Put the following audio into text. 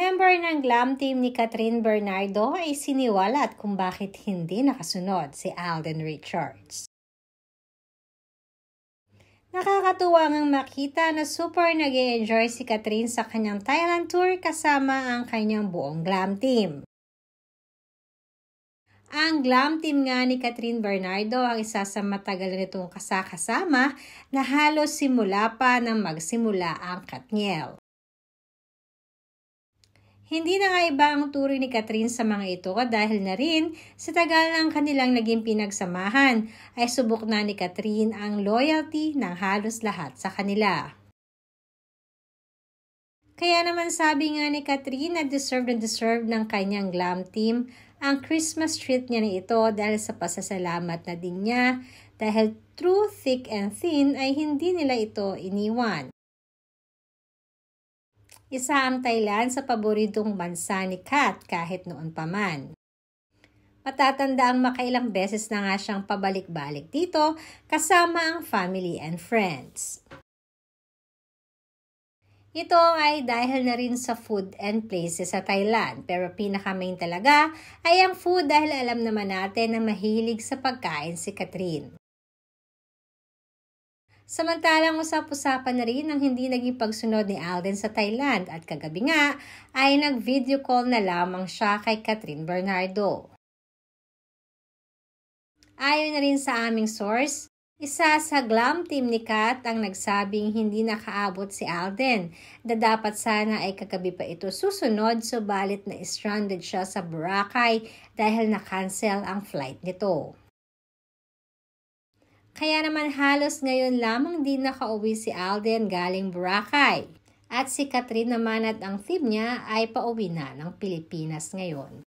member ng glam team ni Catherine Bernardo ay siniwalat kung bakit hindi nakasunod si Alden Richards. Nakakatuwa ngang makita na super nag-e-enjoy si Catherine sa kanyang Thailand tour kasama ang kanyang buong glam team. Ang glam team nga ni Catherine Bernardo ang isa sa matagal nitong kasama na halos simula pa nang magsimula ang Katniel. Hindi na nga iba ang turo ni Catherine sa mga ito dahil na rin sa tagal ng kanilang naging pinagsamahan ay subok na ni Catherine ang loyalty ng halos lahat sa kanila. Kaya naman sabi nga ni Catherine na deserve ng kanyang glam team ang Christmas treat niya na ito dahil sa pasasalamat na din niya dahil through thick and thin ay hindi nila ito iniwan. Isa ang Thailand sa paboritong bansa ni Kat kahit noon pa man. Matatanda ang makailang beses na nga siyang pabalik-balik dito kasama ang family and friends. Ito ay dahil na rin sa food and places sa Thailand pero pinaka-main talaga ay ang food dahil alam naman natin na mahilig sa pagkain si Catherine. Samantalang usap-usapan na rin ang hindi naging pagsunod ni Alden sa Thailand at kagabi nga ay nag-video call na lamang siya kay Catherine Bernardo. Ayon na rin sa aming source, isa sa glam team ni Kat ang nagsabing hindi nakaabot si Alden na dapat sana ay kagabi pa ito susunod subalit na stranded siya sa Boracay dahil na-cancel ang flight nito. Kaya naman halos ngayon lamang din nakauwi si Alden galing Boracay. At si Catherine naman at ang team niya ay pauwi na ng Pilipinas ngayon.